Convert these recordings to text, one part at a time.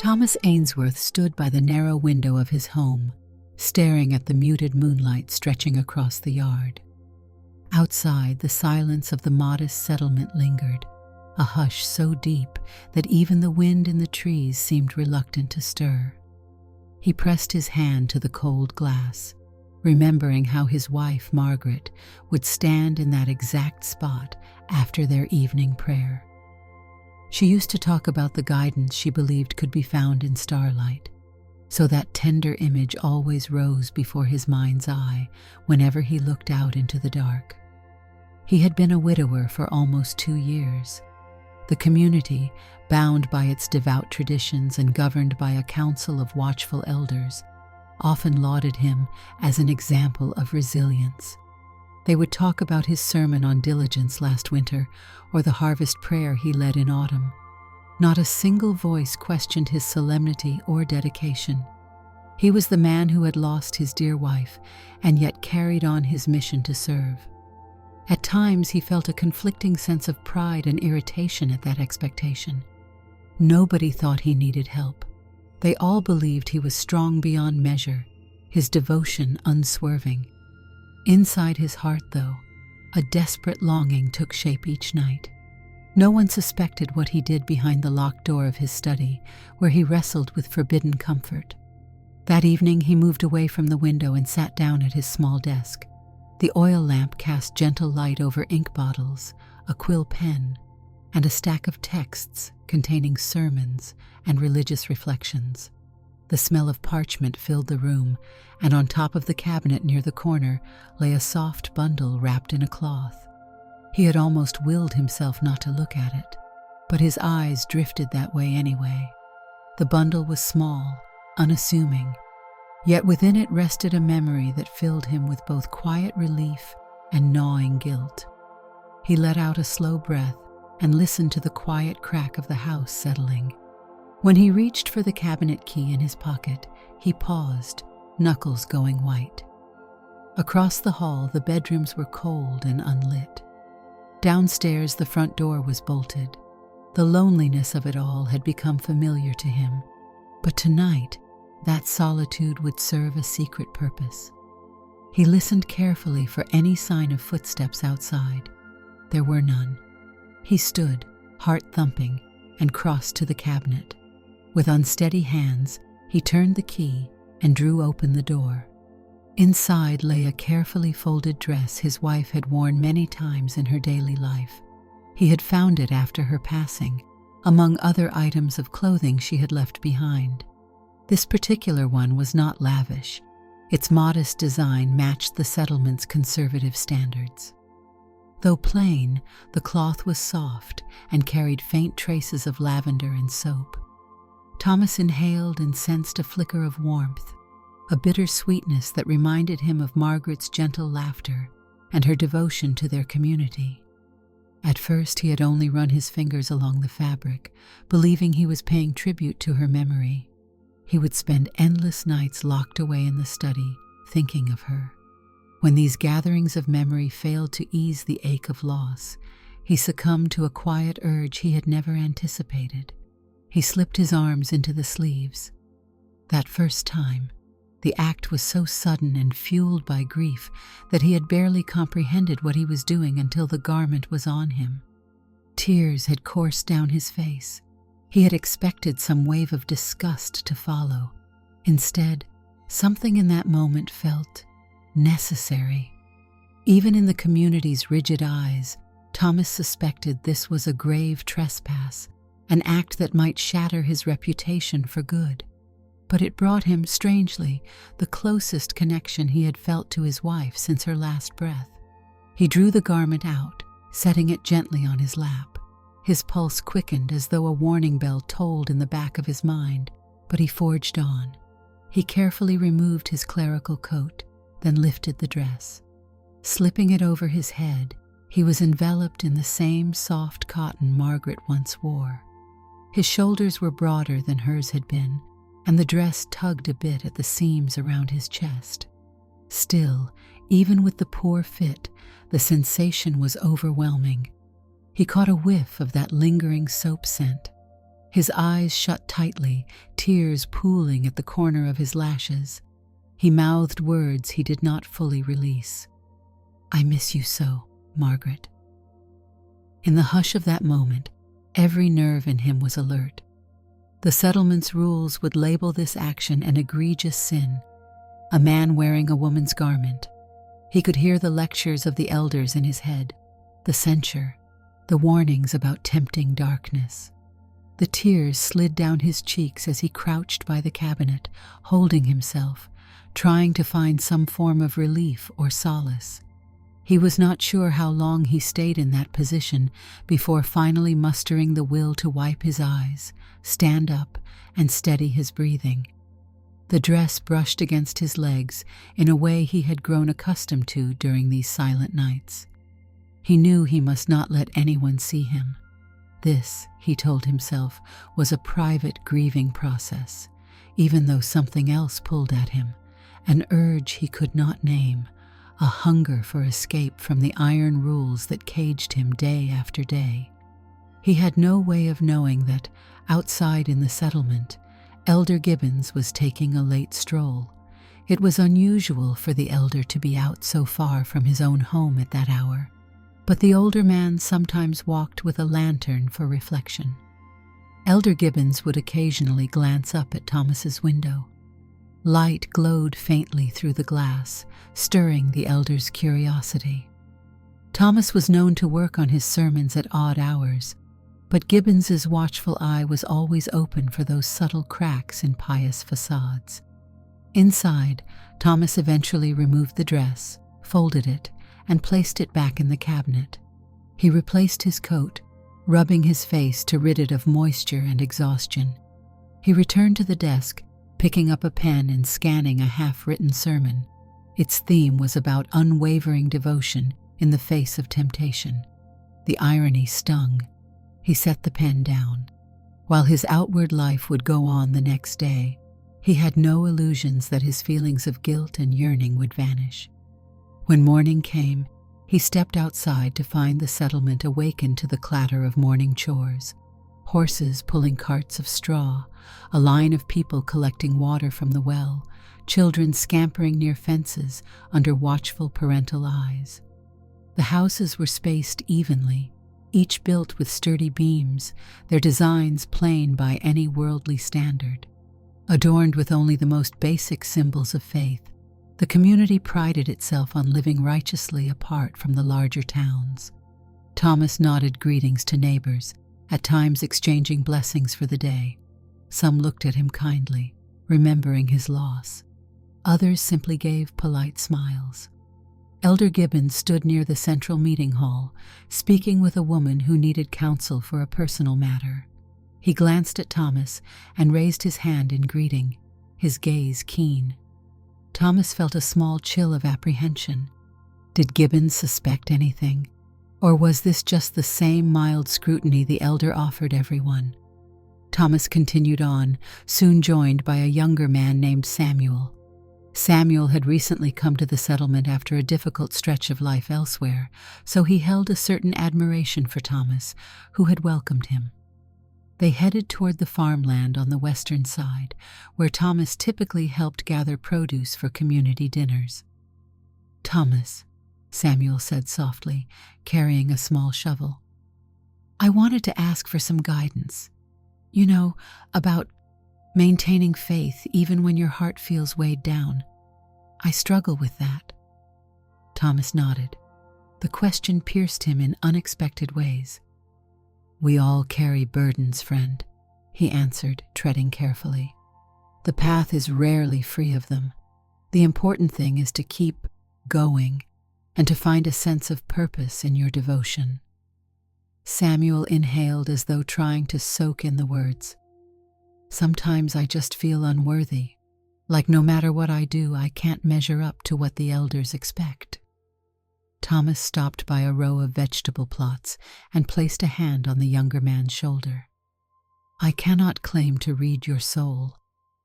Thomas Ainsworth stood by the narrow window of his home, staring at the muted moonlight stretching across the yard. Outside, the silence of the modest settlement lingered, a hush so deep that even the wind in the trees seemed reluctant to stir. He pressed his hand to the cold glass, remembering how his wife, Margaret, would stand in that exact spot after their evening prayer. She used to talk about the guidance she believed could be found in starlight, so that tender image always rose before his mind's eye whenever he looked out into the dark. He had been a widower for almost 2 years. The community, bound by its devout traditions and governed by a council of watchful elders, often lauded him as an example of resilience. They would talk about his sermon on diligence last winter or the harvest prayer he led in autumn. Not a single voice questioned his solemnity or dedication. He was the man who had lost his dear wife and yet carried on his mission to serve. At times he felt a conflicting sense of pride and irritation at that expectation. Nobody thought he needed help. They all believed he was strong beyond measure, his devotion unswerving. Inside his heart, though, a desperate longing took shape each night. No one suspected what he did behind the locked door of his study, where he wrestled with forbidden comfort. That evening he moved away from the window and sat down at his small desk. The oil lamp cast gentle light over ink bottles, a quill pen, and a stack of texts containing sermons and religious reflections. The smell of parchment filled the room, and on top of the cabinet near the corner lay a soft bundle wrapped in a cloth. He had almost willed himself not to look at it, but his eyes drifted that way anyway. The bundle was small, unassuming, yet within it rested a memory that filled him with both quiet relief and gnawing guilt. He let out a slow breath and listened to the quiet crack of the house settling. When he reached for the cabinet key in his pocket, he paused, knuckles going white. Across the hall, the bedrooms were cold and unlit. Downstairs, the front door was bolted. The loneliness of it all had become familiar to him, but tonight, that solitude would serve a secret purpose. He listened carefully for any sign of footsteps outside. There were none. He stood, heart thumping, and crossed to the cabinet. With unsteady hands, he turned the key and drew open the door. Inside lay a carefully folded dress his wife had worn many times in her daily life. He had found it after her passing, among other items of clothing she had left behind. This particular one was not lavish. Its modest design matched the settlement's conservative standards. Though plain, the cloth was soft and carried faint traces of lavender and soap. Thomas inhaled and sensed a flicker of warmth, a bitter sweetness that reminded him of Margaret's gentle laughter and her devotion to their community. At first he had only run his fingers along the fabric, believing he was paying tribute to her memory. He would spend endless nights locked away in the study, thinking of her. When these gatherings of memory failed to ease the ache of loss, he succumbed to a quiet urge he had never anticipated. He slipped his arms into the sleeves. That first time, the act was so sudden and fueled by grief that he had barely comprehended what he was doing until the garment was on him. Tears had coursed down his face. He had expected some wave of disgust to follow. Instead, something in that moment felt necessary. Even in the community's rigid eyes, Thomas suspected this was a grave trespass, an act that might shatter his reputation for good. But it brought him, strangely, the closest connection he had felt to his wife since her last breath. He drew the garment out, setting it gently on his lap. His pulse quickened as though a warning bell tolled in the back of his mind, but he forged on. He carefully removed his clerical coat, then lifted the dress. Slipping it over his head, he was enveloped in the same soft cotton Margaret once wore. His shoulders were broader than hers had been, and the dress tugged a bit at the seams around his chest. Still, even with the poor fit, the sensation was overwhelming. He caught a whiff of that lingering soap scent. His eyes shut tightly, tears pooling at the corner of his lashes. He mouthed words he did not fully release. "I miss you so, Margaret." In the hush of that moment, every nerve in him was alert. The settlement's rules would label this action an egregious sin, a man wearing a woman's garment. He could hear the lectures of the elders in his head, the censure, the warnings about tempting darkness. The tears slid down his cheeks as he crouched by the cabinet, holding himself, trying to find some form of relief or solace. He was not sure how long he stayed in that position before finally mustering the will to wipe his eyes, stand up, and steady his breathing. The dress brushed against his legs in a way he had grown accustomed to during these silent nights. He knew he must not let anyone see him. This, he told himself, was a private grieving process, even though something else pulled at him, an urge he could not name, a hunger for escape from the iron rules that caged him day after day. He had no way of knowing that, outside in the settlement, Elder Gibbons was taking a late stroll. It was unusual for the elder to be out so far from his own home at that hour, but the older man sometimes walked with a lantern for reflection. Elder Gibbons would occasionally glance up at Thomas's window. Light glowed faintly through the glass, stirring the elder's curiosity. Thomas was known to work on his sermons at odd hours, but Gibbons's watchful eye was always open for those subtle cracks in pious facades. Inside, Thomas eventually removed the dress, folded it, and placed it back in the cabinet. He replaced his coat, rubbing his face to rid it of moisture and exhaustion. He returned to the desk, picking up a pen and scanning a half-written sermon. Its theme was about unwavering devotion in the face of temptation. The irony stung. He set the pen down. While his outward life would go on the next day, he had no illusions that his feelings of guilt and yearning would vanish. When morning came, he stepped outside to find the settlement awakened to the clatter of morning chores. Horses pulling carts of straw, a line of people collecting water from the well, children scampering near fences under watchful parental eyes. The houses were spaced evenly, each built with sturdy beams, their designs plain by any worldly standard. Adorned with only the most basic symbols of faith, the community prided itself on living righteously apart from the larger towns. Thomas nodded greetings to neighbors, at times exchanging blessings for the day. Some looked at him kindly, remembering his loss. Others simply gave polite smiles. Elder Gibbons stood near the central meeting hall, speaking with a woman who needed counsel for a personal matter. He glanced at Thomas and raised his hand in greeting, his gaze keen. Thomas felt a small chill of apprehension. Did Gibbons suspect anything? Or was this just the same mild scrutiny the elder offered everyone? Thomas continued on, soon joined by a younger man named Samuel. Samuel had recently come to the settlement after a difficult stretch of life elsewhere, so he held a certain admiration for Thomas, who had welcomed him. They headed toward the farmland on the western side, where Thomas typically helped gather produce for community dinners. "Thomas," Samuel said softly, carrying a small shovel, "I wanted to ask for some guidance. About maintaining faith even when your heart feels weighed down. I struggle with that." Thomas nodded. The question pierced him in unexpected ways. "We all carry burdens, friend," he answered, treading carefully. "The path is rarely free of them. The important thing is to keep going and to find a sense of purpose in your devotion." Samuel inhaled as though trying to soak in the words. "Sometimes I just feel unworthy, like no matter what I do, I can't measure up to what the elders expect." Thomas stopped by a row of vegetable plots and placed a hand on the younger man's shoulder. "I cannot claim to read your soul,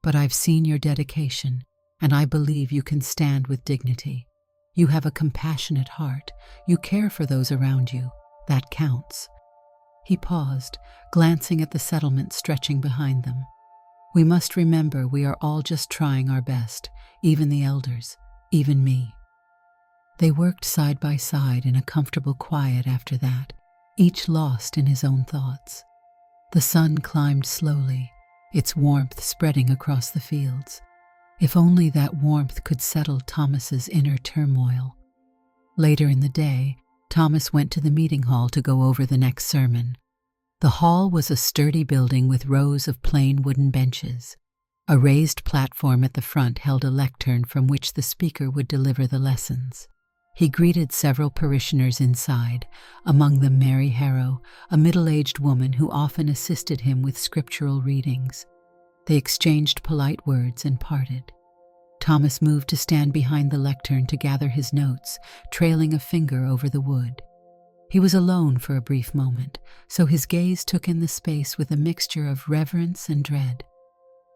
but I've seen your dedication, and I believe you can stand with dignity. You have a compassionate heart. You care for those around you. That counts." He paused, glancing at the settlement stretching behind them. "We must remember we are all just trying our best, even the elders, even me." They worked side by side in a comfortable quiet after that, each lost in his own thoughts. The sun climbed slowly, its warmth spreading across the fields. If only that warmth could settle Thomas's inner turmoil. Later in the day, Thomas went to the meeting hall to go over the next sermon. The hall was a sturdy building with rows of plain wooden benches. A raised platform at the front held a lectern from which the speaker would deliver the lessons. He greeted several parishioners inside, among them Mary Harrow, a middle-aged woman who often assisted him with scriptural readings. They exchanged polite words and parted. Thomas moved to stand behind the lectern to gather his notes, trailing a finger over the wood. He was alone for a brief moment, so his gaze took in the space with a mixture of reverence and dread.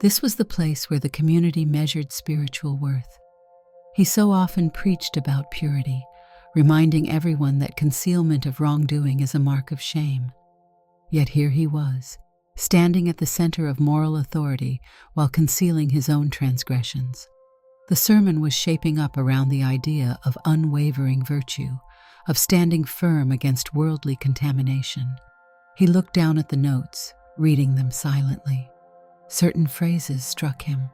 This was the place where the community measured spiritual worth. He so often preached about purity, reminding everyone that concealment of wrongdoing is a mark of shame. Yet here he was, standing at the center of moral authority while concealing his own transgressions. The sermon was shaping up around the idea of unwavering virtue, of standing firm against worldly contamination. He looked down at the notes, reading them silently. Certain phrases struck him.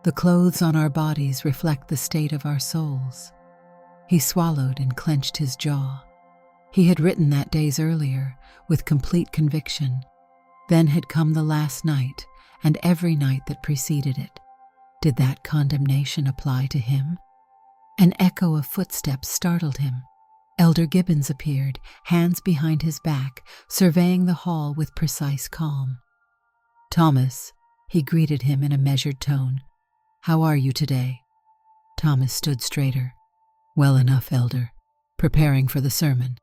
"The clothes on our bodies reflect the state of our souls." He swallowed and clenched his jaw. He had written that days earlier, with complete conviction. Then had come the last night, and every night that preceded it. Did that condemnation apply to him? An echo of footsteps startled him. Elder Gibbons appeared, hands behind his back, surveying the hall with precise calm. "Thomas," he greeted him in a measured tone. "How are you today?" Thomas stood straighter. "Well enough, Elder. Preparing for the sermon."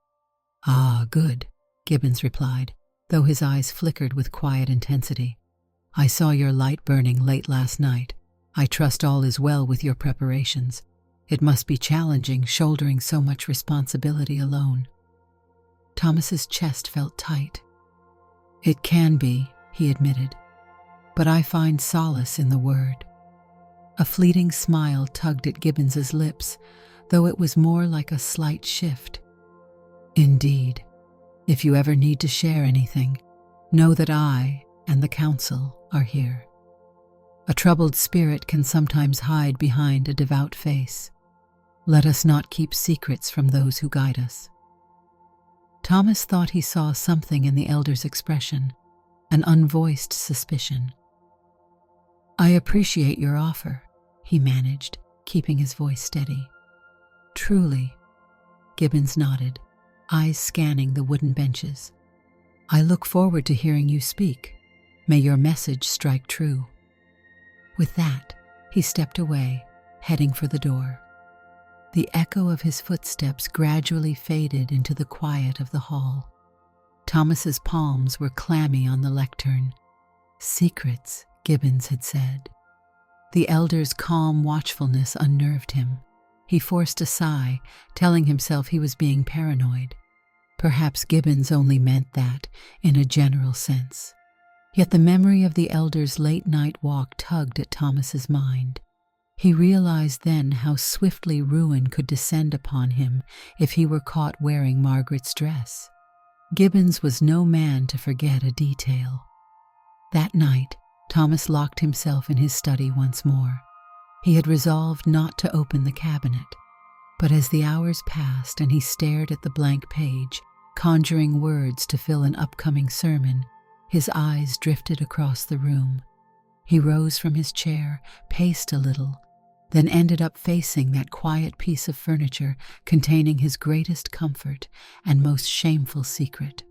"Ah, good," Gibbons replied, though his eyes flickered with quiet intensity. "I saw your light burning late last night. I trust all is well with your preparations. It must be challenging shouldering so much responsibility alone." Thomas's chest felt tight. "It can be," he admitted, "but I find solace in the word." A fleeting smile tugged at Gibbons's lips, though it was more like a slight shift. "Indeed, if you ever need to share anything, know that I and the council are here." A troubled spirit can sometimes hide behind a devout face. Let us not keep secrets from those who guide us. Thomas thought he saw something in the elder's expression, an unvoiced suspicion. "I appreciate your offer," he managed, keeping his voice steady. "Truly," Gibbons nodded, eyes scanning the wooden benches. "I look forward to hearing you speak. May your message strike true." With that, he stepped away, heading for the door. The echo of his footsteps gradually faded into the quiet of the hall. Thomas's palms were clammy on the lectern. "Secrets," Gibbons had said. The elder's calm watchfulness unnerved him. He forced a sigh, telling himself he was being paranoid. Perhaps Gibbons only meant that, in a general sense. Yet the memory of the elder's late-night walk tugged at Thomas's mind. He realized then how swiftly ruin could descend upon him if he were caught wearing Margaret's dress. Gibbons was no man to forget a detail. That night, Thomas locked himself in his study once more. He had resolved not to open the cabinet. But as the hours passed and he stared at the blank page, conjuring words to fill an upcoming sermon, his eyes drifted across the room. He rose from his chair, paced a little, then ended up facing that quiet piece of furniture containing his greatest comfort and most shameful secret.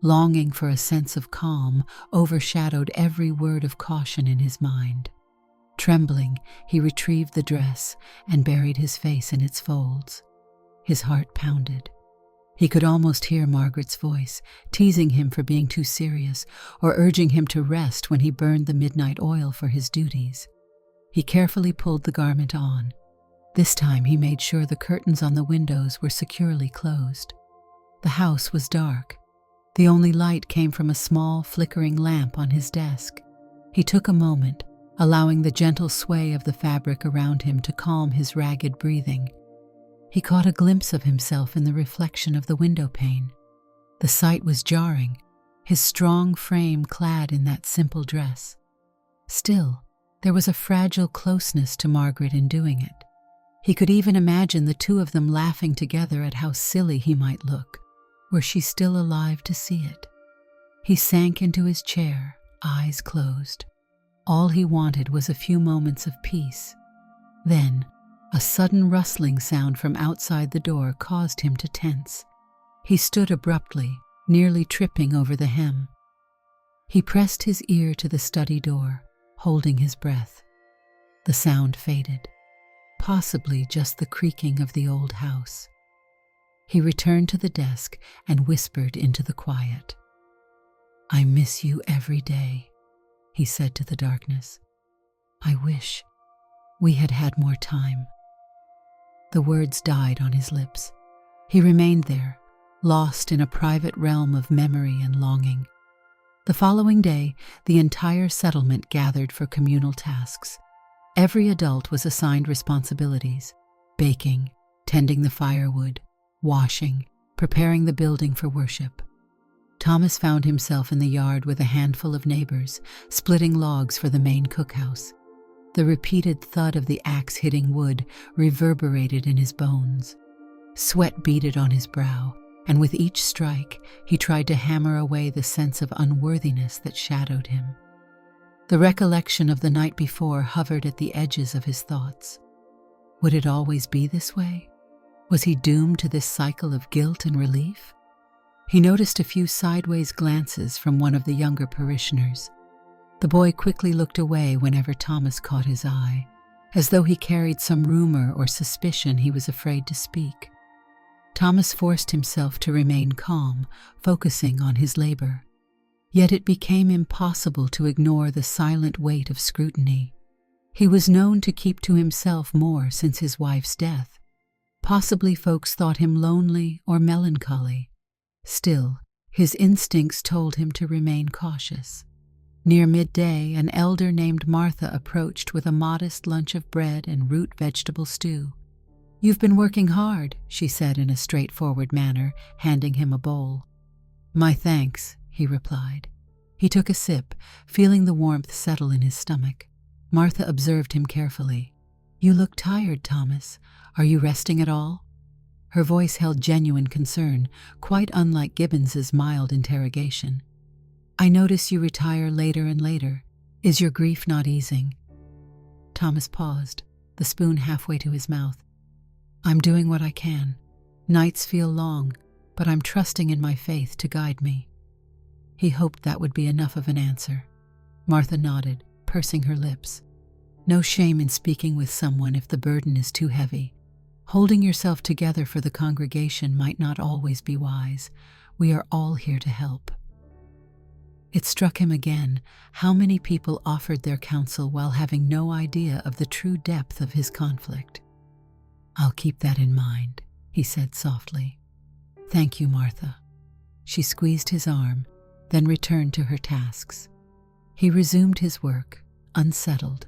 Longing for a sense of calm overshadowed every word of caution in his mind. Trembling, he retrieved the dress and buried his face in its folds. His heart pounded. He could almost hear Margaret's voice, teasing him for being too serious or urging him to rest when he burned the midnight oil for his duties. He carefully pulled the garment on. This time he made sure the curtains on the windows were securely closed. The house was dark. The only light came from a small, flickering lamp on his desk. He took a moment, allowing the gentle sway of the fabric around him to calm his ragged breathing. He caught a glimpse of himself in the reflection of the window pane. The sight was jarring, his strong frame clad in that simple dress. Still, there was a fragile closeness to Margaret in doing it. He could even imagine the two of them laughing together at how silly he might look, were she still alive to see it. He sank into his chair, eyes closed. All he wanted was a few moments of peace. Then, a sudden rustling sound from outside the door caused him to tense. He stood abruptly, nearly tripping over the hem. He pressed his ear to the study door, holding his breath. The sound faded, possibly just the creaking of the old house. He returned to the desk and whispered into the quiet. "I miss you every day," he said to the darkness. "I wish we had had more time." The words died on his lips. He remained there, lost in a private realm of memory and longing. The following day, the entire settlement gathered for communal tasks. Every adult was assigned responsibilities: baking, tending the firewood, washing, preparing the building for worship. Thomas found himself in the yard with a handful of neighbors, splitting logs for the main cookhouse. The repeated thud of the axe hitting wood reverberated in his bones. Sweat beaded on his brow, and with each strike, he tried to hammer away the sense of unworthiness that shadowed him. The recollection of the night before hovered at the edges of his thoughts. Would it always be this way? Was he doomed to this cycle of guilt and relief? He noticed a few sideways glances from one of the younger parishioners. The boy quickly looked away whenever Thomas caught his eye, as though he carried some rumor or suspicion he was afraid to speak. Thomas forced himself to remain calm, focusing on his labor. Yet it became impossible to ignore the silent weight of scrutiny. He was known to keep to himself more since his wife's death. Possibly folks thought him lonely or melancholy. Still, his instincts told him to remain cautious. Near midday, an elder named Martha approached with a modest lunch of bread and root vegetable stew. "You've been working hard," she said in a straightforward manner, handing him a bowl. "My thanks," he replied. He took a sip, feeling the warmth settle in his stomach. Martha observed him carefully. "You look tired, Thomas. Are you resting at all?" Her voice held genuine concern, quite unlike Gibbons's mild interrogation. "I notice you retire later and later. Is your grief not easing?" Thomas paused, the spoon halfway to his mouth. "I'm doing what I can. Nights feel long, but I'm trusting in my faith to guide me." He hoped that would be enough of an answer. Martha nodded, pursing her lips. "No shame in speaking with someone if the burden is too heavy. Holding yourself together for the congregation might not always be wise. We are all here to help." It struck him again how many people offered their counsel while having no idea of the true depth of his conflict. "I'll keep that in mind," he said softly. "Thank you, Martha." She squeezed his arm, then returned to her tasks. He resumed his work, unsettled.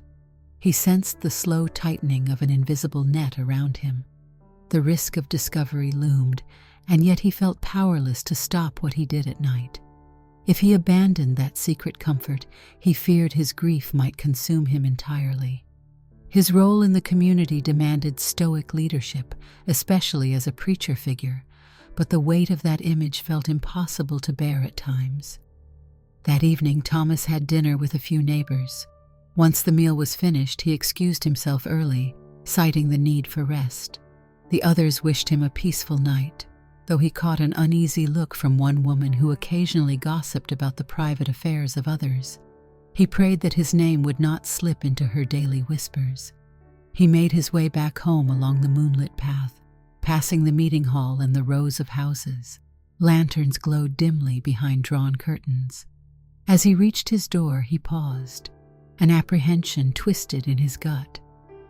He sensed the slow tightening of an invisible net around him. The risk of discovery loomed, and yet he felt powerless to stop what he did at night. If he abandoned that secret comfort, he feared his grief might consume him entirely. His role in the community demanded stoic leadership, especially as a preacher figure, but the weight of that image felt impossible to bear at times. That evening, Thomas had dinner with a few neighbors. Once the meal was finished, he excused himself early, citing the need for rest. The others wished him a peaceful night, though he caught an uneasy look from one woman who occasionally gossiped about the private affairs of others. He prayed that his name would not slip into her daily whispers. He made his way back home along the moonlit path, passing the meeting hall and the rows of houses. Lanterns glowed dimly behind drawn curtains. As he reached his door, he paused. An apprehension twisted in his gut.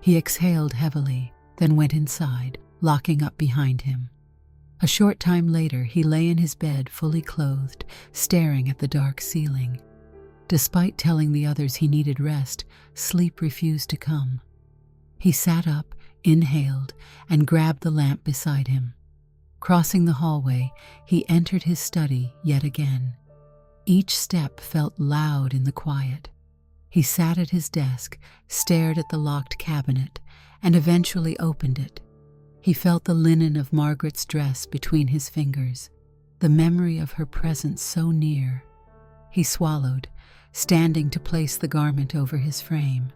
He exhaled heavily, then went inside, locking up behind him. A short time later, he lay in his bed fully clothed, staring at the dark ceiling. Despite telling the others he needed rest, sleep refused to come. He sat up, inhaled, and grabbed the lamp beside him. Crossing the hallway, he entered his study yet again. Each step felt loud in the quiet. He sat at his desk, stared at the locked cabinet, and eventually opened it. He felt the linen of Margaret's dress between his fingers, the memory of her presence so near. He swallowed, standing to place the garment over his frame.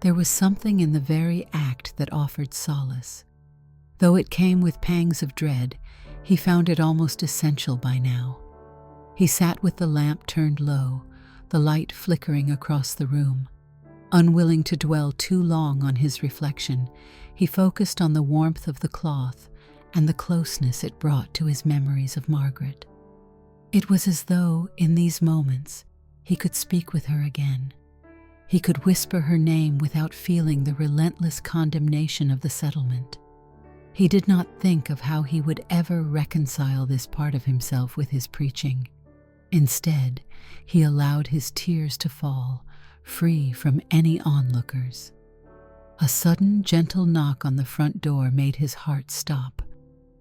There was something in the very act that offered solace. Though it came with pangs of dread, he found it almost essential by now. He sat with the lamp turned low, the light flickering across the room. Unwilling to dwell too long on his reflection, he focused on the warmth of the cloth and the closeness it brought to his memories of Margaret. It was as though, in these moments, he could speak with her again. He could whisper her name without feeling the relentless condemnation of the settlement. He did not think of how he would ever reconcile this part of himself with his preaching. Instead, he allowed his tears to fall, free from any onlookers. A sudden, gentle knock on the front door made his heart stop.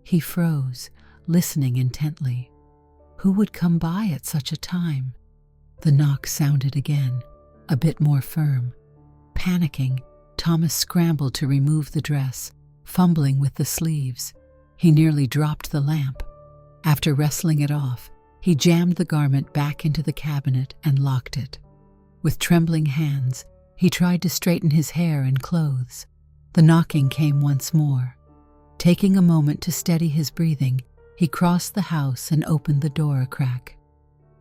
He froze, listening intently. Who would come by at such a time? The knock sounded again, a bit more firm. Panicking, Thomas scrambled to remove the dress, fumbling with the sleeves. He nearly dropped the lamp. After wrestling it off, he jammed the garment back into the cabinet and locked it. With trembling hands, he tried to straighten his hair and clothes. The knocking came once more. Taking a moment to steady his breathing, he crossed the house and opened the door a crack.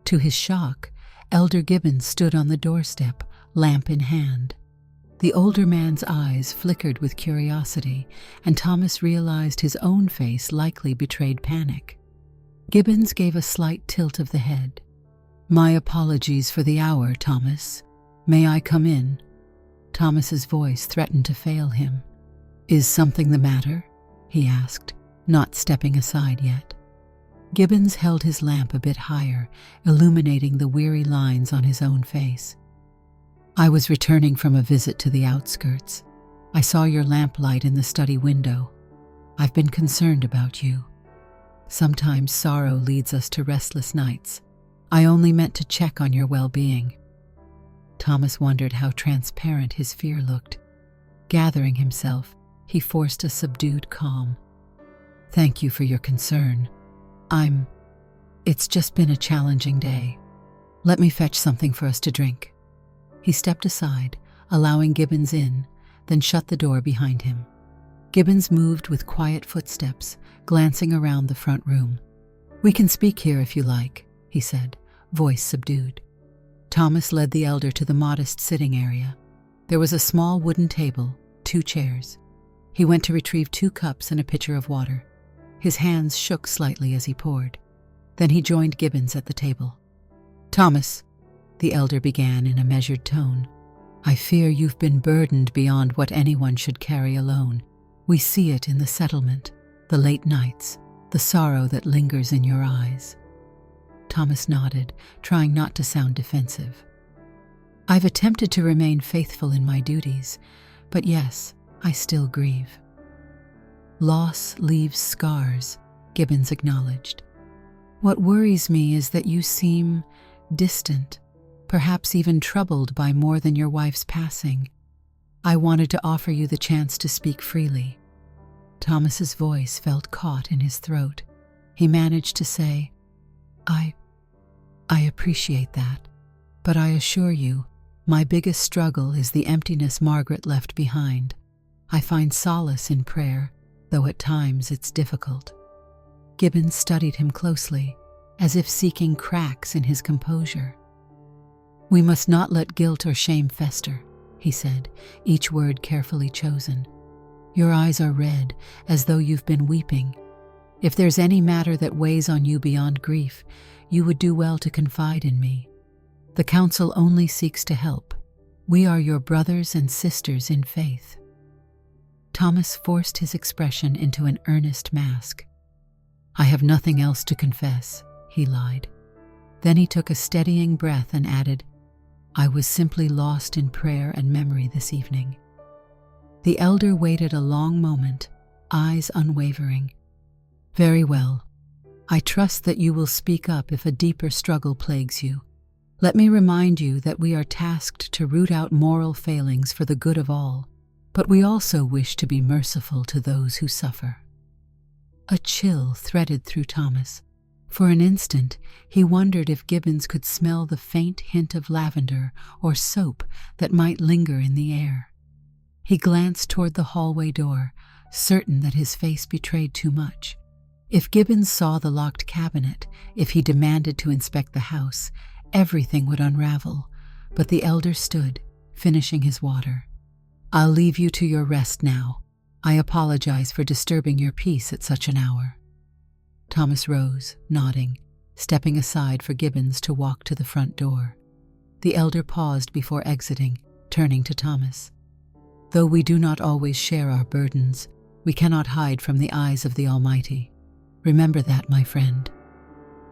To his shock, Elder Gibbons stood on the doorstep, lamp in hand. The older man's eyes flickered with curiosity, and Thomas realized his own face likely betrayed panic. Gibbons gave a slight tilt of the head. "My apologies for the hour, Thomas. May I come in?" Thomas's voice threatened to fail him. "Is something the matter?" he asked, not stepping aside yet. Gibbons held his lamp a bit higher, illuminating the weary lines on his own face. "I was returning from a visit to the outskirts. I saw your lamplight in the study window. I've been concerned about you. Sometimes sorrow leads us to restless nights. I only meant to check on your well-being." Thomas wondered how transparent his fear looked. Gathering himself, he forced a subdued calm. "Thank you for your concern. It's just been a challenging day. Let me fetch something for us to drink." He stepped aside, allowing Gibbons in, then shut the door behind him. Gibbons moved with quiet footsteps, glancing around the front room. "We can speak here if you like," he said, voice subdued. Thomas led the elder to the modest sitting area. There was a small wooden table, 2 chairs. He went to retrieve 2 cups and a pitcher of water. His hands shook slightly as he poured. Then he joined Gibbons at the table. "Thomas," the elder began in a measured tone, "I fear you've been burdened beyond what anyone should carry alone. We see it in the settlement, the late nights, the sorrow that lingers in your eyes." Thomas nodded, trying not to sound defensive. "I've attempted to remain faithful in my duties, but yes, I still grieve." "Loss leaves scars," Gibbons acknowledged. "What worries me is that you seem distant, perhaps even troubled by more than your wife's passing. I wanted to offer you the chance to speak freely." Thomas's voice felt caught in his throat. He managed to say, I appreciate that, but I assure you, my biggest struggle is the emptiness Margaret left behind. I find solace in prayer, though at times it's difficult." Gibbons studied him closely, as if seeking cracks in his composure. "We must not let guilt or shame fester," he said, each word carefully chosen. "Your eyes are red, as though you've been weeping. If there's any matter that weighs on you beyond grief, you would do well to confide in me. The council only seeks to help. We are your brothers and sisters in faith." Thomas forced his expression into an earnest mask. "I have nothing else to confess," he lied. Then he took a steadying breath and added, "I was simply lost in prayer and memory this evening." The elder waited a long moment, eyes unwavering. "Very well. I trust that you will speak up if a deeper struggle plagues you. Let me remind you that we are tasked to root out moral failings for the good of all, but we also wish to be merciful to those who suffer." A chill threaded through Thomas. For an instant, he wondered if Gibbons could smell the faint hint of lavender or soap that might linger in the air. He glanced toward the hallway door, certain that his face betrayed too much. If Gibbons saw the locked cabinet, if he demanded to inspect the house, everything would unravel. But the elder stood, finishing his water. "I'll leave you to your rest now. I apologize for disturbing your peace at such an hour." Thomas rose, nodding, stepping aside for Gibbons to walk to the front door. The elder paused before exiting, turning to Thomas. "Though we do not always share our burdens, we cannot hide from the eyes of the Almighty. Remember that, my friend."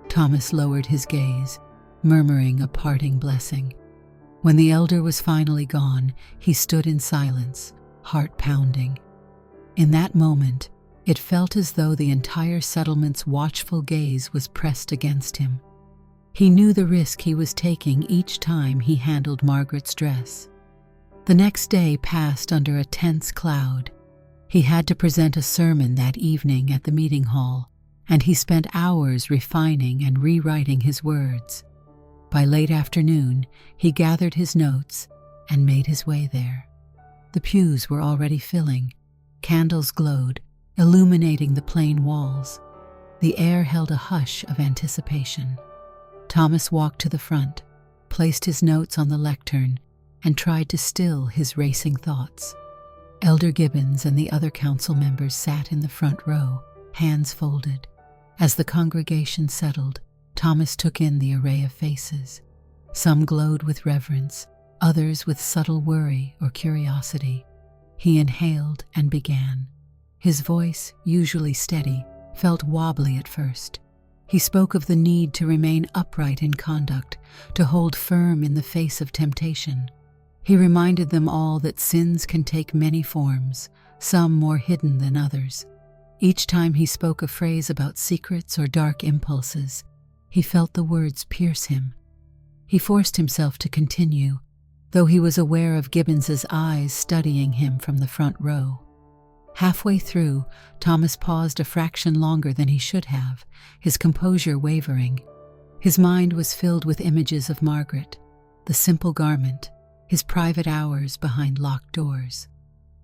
Thomas lowered his gaze, murmuring a parting blessing. When the elder was finally gone, he stood in silence, heart pounding. In that moment, it felt as though the entire settlement's watchful gaze was pressed against him. He knew the risk he was taking each time he handled Margaret's dress. The next day passed under a tense cloud. He had to present a sermon that evening at the meeting hall, and he spent hours refining and rewriting his words. By late afternoon, he gathered his notes and made his way there. The pews were already filling. Candles glowed, illuminating the plain walls. The air held a hush of anticipation. Thomas walked to the front, placed his notes on the lectern, and tried to still his racing thoughts. Elder Gibbons and the other council members sat in the front row, hands folded. As the congregation settled, Thomas took in the array of faces. Some glowed with reverence, others with subtle worry or curiosity. He inhaled and began. His voice, usually steady, felt wobbly at first. He spoke of the need to remain upright in conduct, to hold firm in the face of temptation. He reminded them all that sins can take many forms, some more hidden than others. Each time he spoke a phrase about secrets or dark impulses, he felt the words pierce him. He forced himself to continue, though he was aware of Gibbons's eyes studying him from the front row. Halfway through, Thomas paused a fraction longer than he should have, his composure wavering. His mind was filled with images of Margaret, the simple garment, his private hours behind locked doors.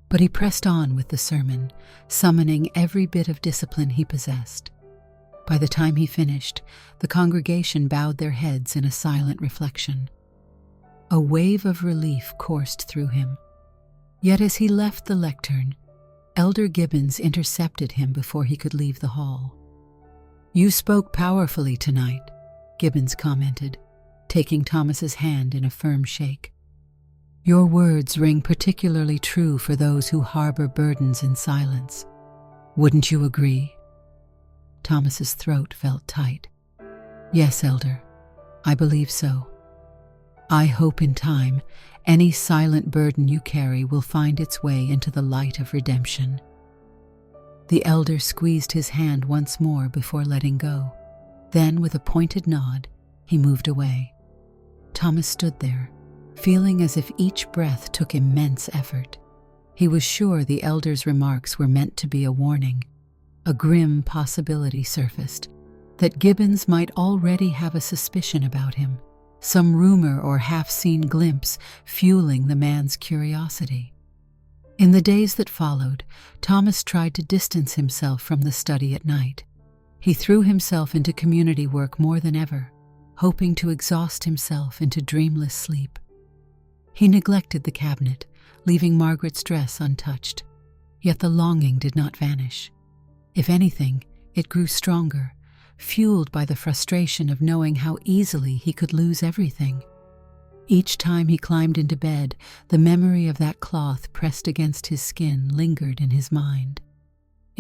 But he pressed on with the sermon, summoning every bit of discipline he possessed. By the time he finished, the congregation bowed their heads in a silent reflection. A wave of relief coursed through him. Yet as he left the lectern, Elder Gibbons intercepted him before he could leave the hall. "You spoke powerfully tonight," Gibbons commented, taking Thomas's hand in a firm shake. "Your words ring particularly true for those who harbor burdens in silence. Wouldn't you agree?" Thomas's throat felt tight. "Yes, Elder, I believe so. I hope in time any silent burden you carry will find its way into the light of redemption." The elder squeezed his hand once more before letting go. Then, with a pointed nod, he moved away. Thomas stood there, feeling as if each breath took immense effort. He was sure the elder's remarks were meant to be a warning. A grim possibility surfaced, that Gibbons might already have a suspicion about him, some rumor or half-seen glimpse fueling the man's curiosity. In the days that followed, Thomas tried to distance himself from the study at night. He threw himself into community work more than ever, hoping to exhaust himself into dreamless sleep. He neglected the cabinet, leaving Margaret's dress untouched. Yet the longing did not vanish. If anything, it grew stronger, fueled by the frustration of knowing how easily he could lose everything. Each time he climbed into bed, the memory of that cloth pressed against his skin lingered in his mind.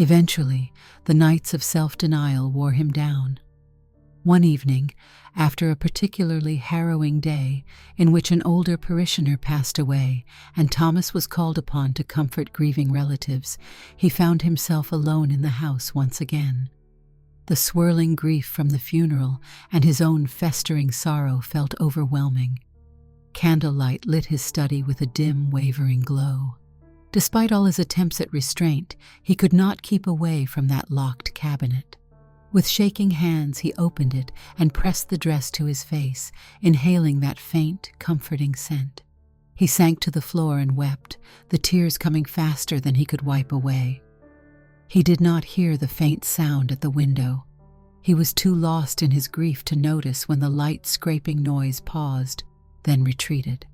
Eventually, the nights of self-denial wore him down. One evening, after a particularly harrowing day in which an older parishioner passed away and Thomas was called upon to comfort grieving relatives, he found himself alone in the house once again. The swirling grief from the funeral and his own festering sorrow felt overwhelming. Candlelight lit his study with a dim, wavering glow. Despite all his attempts at restraint, he could not keep away from that locked cabinet. With shaking hands, he opened it and pressed the dress to his face, inhaling that faint, comforting scent. He sank to the floor and wept, the tears coming faster than he could wipe away. He did not hear the faint sound at the window. He was too lost in his grief to notice when the light scraping noise paused, then retreated.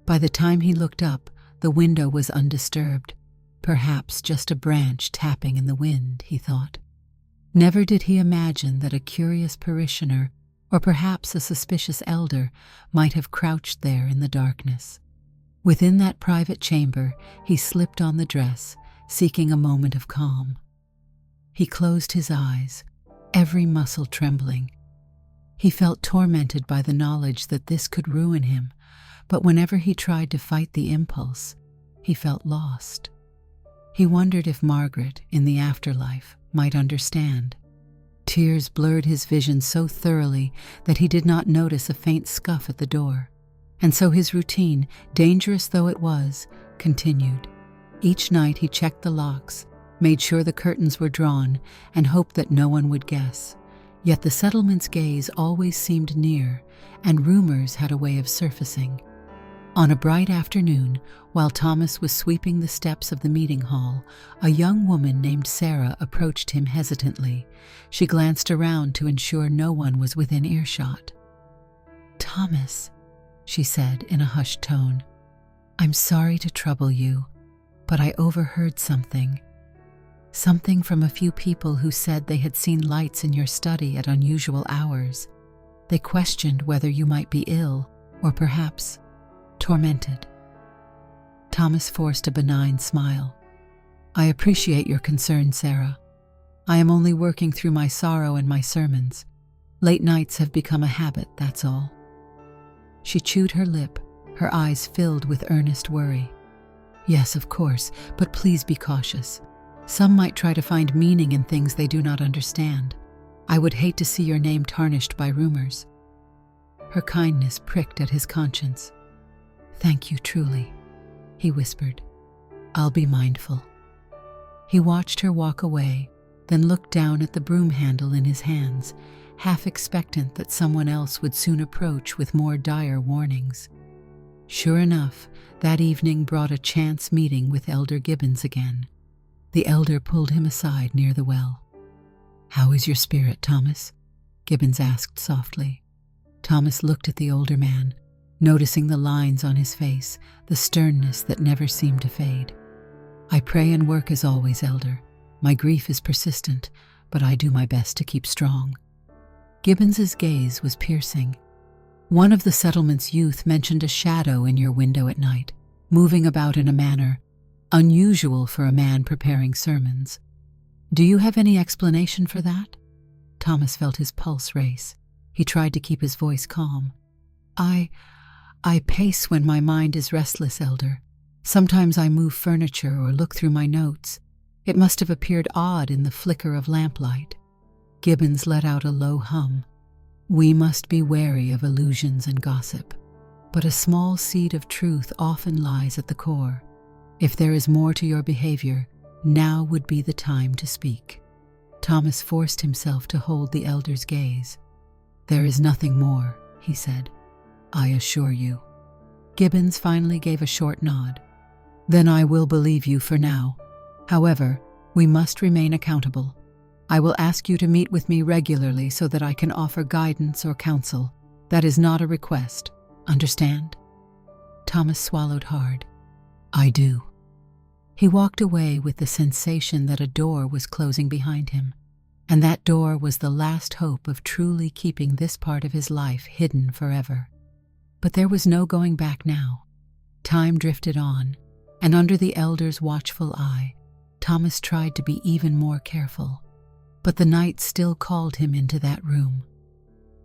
By the time he looked up, the window was undisturbed. Perhaps just a branch tapping in the wind, he thought. Never did he imagine that a curious parishioner, or perhaps a suspicious elder, might have crouched there in the darkness. Within that private chamber, he slipped on the dress, seeking a moment of calm. He closed his eyes, every muscle trembling. He felt tormented by the knowledge that this could ruin him, but whenever he tried to fight the impulse, he felt lost. He wondered if Margaret, in the afterlife, might understand. Tears blurred his vision so thoroughly that he did not notice a faint scuff at the door. And so his routine, dangerous though it was, continued. Each night he checked the locks, made sure the curtains were drawn, and hoped that no one would guess. Yet the settlement's gaze always seemed near, and rumors had a way of surfacing. On a bright afternoon, while Thomas was sweeping the steps of the meeting hall, a young woman named Sarah approached him hesitantly. She glanced around to ensure no one was within earshot. "Thomas," she said in a hushed tone, "I'm sorry to trouble you, but I overheard something. Something from a few people who said they had seen lights in your study at unusual hours. They questioned whether you might be ill, or perhaps tormented." Thomas forced a benign smile. "I appreciate your concern, Sarah. I am only working through my sorrow and my sermons. Late nights have become a habit, that's all." She chewed her lip, her eyes filled with earnest worry. "Yes, of course, but please be cautious. Some might try to find meaning in things they do not understand. I would hate to see your name tarnished by rumors." Her kindness pricked at his conscience. "Thank you, truly," he whispered. "I'll be mindful." He watched her walk away, then looked down at the broom handle in his hands, half expectant that someone else would soon approach with more dire warnings. Sure enough, that evening brought a chance meeting with Elder Gibbons again. The elder pulled him aside near the well. "How is your spirit, Thomas?" Gibbons asked softly. Thomas looked at the older man, noticing the lines on his face, the sternness that never seemed to fade. "I pray and work as always, Elder. My grief is persistent, but I do my best to keep strong." Gibbons's gaze was piercing. "One of the settlement's youth mentioned a shadow in your window at night, moving about in a manner unusual for a man preparing sermons. Do you have any explanation for that?" Thomas felt his pulse race. He tried to keep his voice calm. I pace when my mind is restless, Elder. Sometimes I move furniture or look through my notes. It must have appeared odd in the flicker of lamplight." Gibbons let out a low hum. "We must be wary of illusions and gossip, but a small seed of truth often lies at the core. If there is more to your behavior, now would be the time to speak." Thomas forced himself to hold the elder's gaze. "There is nothing more," he said. "I assure you." Gibbons finally gave a short nod. "Then I will believe you for now. However, we must remain accountable. I will ask you to meet with me regularly so that I can offer guidance or counsel. That is not a request. Understand?" Thomas swallowed hard. "I do." He walked away with the sensation that a door was closing behind him, and that door was the last hope of truly keeping this part of his life hidden forever. But there was no going back now. Time drifted on, and under the elder's watchful eye, Thomas tried to be even more careful, but the night still called him into that room.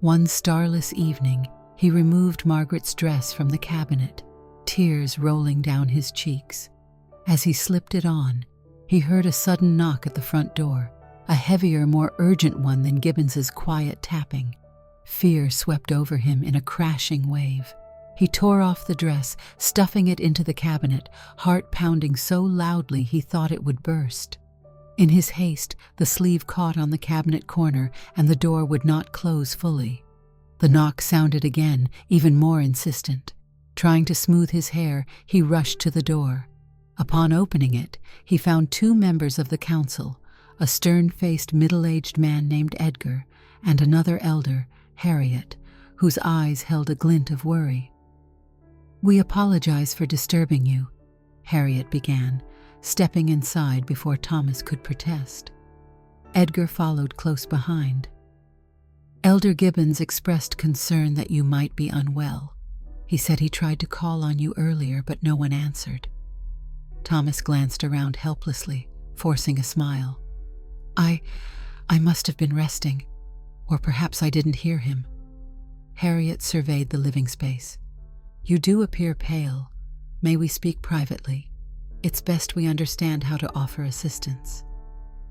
One starless evening, he removed Margaret's dress from the cabinet, tears rolling down his cheeks. As he slipped it on, he heard a sudden knock at the front door, a heavier, more urgent one than Gibbons's quiet tapping. Fear swept over him in a crashing wave. He tore off the dress, stuffing it into the cabinet, heart pounding so loudly he thought it would burst. In his haste, the sleeve caught on the cabinet corner and the door would not close fully. The knock sounded again, even more insistent. Trying to smooth his hair, he rushed to the door. Upon opening it, he found two members of the council, a stern-faced middle-aged man named Edgar and another elder, Harriet, whose eyes held a glint of worry. "We apologize for disturbing you," Harriet began, stepping inside before Thomas could protest. Edgar followed close behind. "Elder Gibbons expressed concern that you might be unwell. He said he tried to call on you earlier, but no one answered." Thomas glanced around helplessly, forcing a smile. I must have been resting, or perhaps I didn't hear him." Harriet surveyed the living space. "You do appear pale. May we speak privately? It's best we understand how to offer assistance."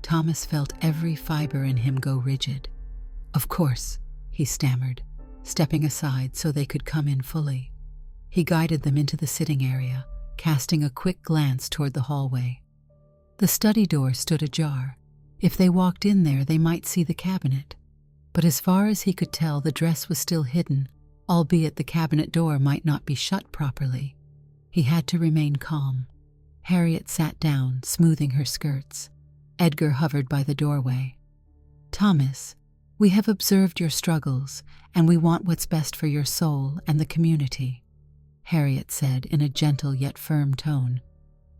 Thomas felt every fiber in him go rigid. "Of course," he stammered, stepping aside so they could come in fully. He guided them into the sitting area, casting a quick glance toward the hallway. The study door stood ajar. If they walked in there, they might see the cabinet. But as far as he could tell, the dress was still hidden, albeit the cabinet door might not be shut properly. He had to remain calm. Harriet sat down, smoothing her skirts. Edgar hovered by the doorway. "Thomas, we have observed your struggles, and we want what's best for your soul and the community," Harriet said in a gentle yet firm tone.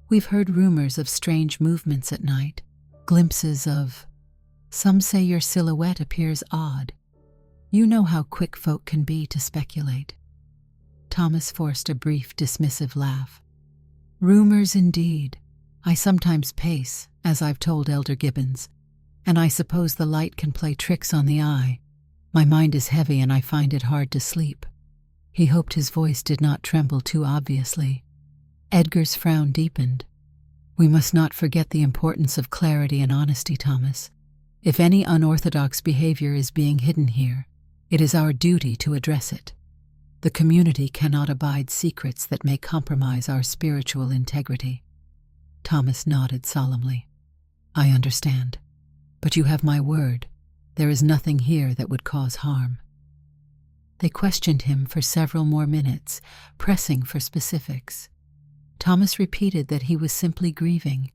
"We've heard rumors of strange movements at night, glimpses of... Some say your silhouette appears odd. You know how quick folk can be to speculate." Thomas forced a brief, dismissive laugh. "Rumors indeed. I sometimes pace, as I've told Elder Gibbons, and I suppose the light can play tricks on the eye. My mind is heavy and I find it hard to sleep." He hoped his voice did not tremble too obviously. Edgar's frown deepened. "We must not forget the importance of clarity and honesty, Thomas. If any unorthodox behavior is being hidden here, it is our duty to address it. The community cannot abide secrets that may compromise our spiritual integrity." Thomas nodded solemnly. "I understand. But you have my word. There is nothing here that would cause harm." They questioned him for several more minutes, pressing for specifics. Thomas repeated that he was simply grieving,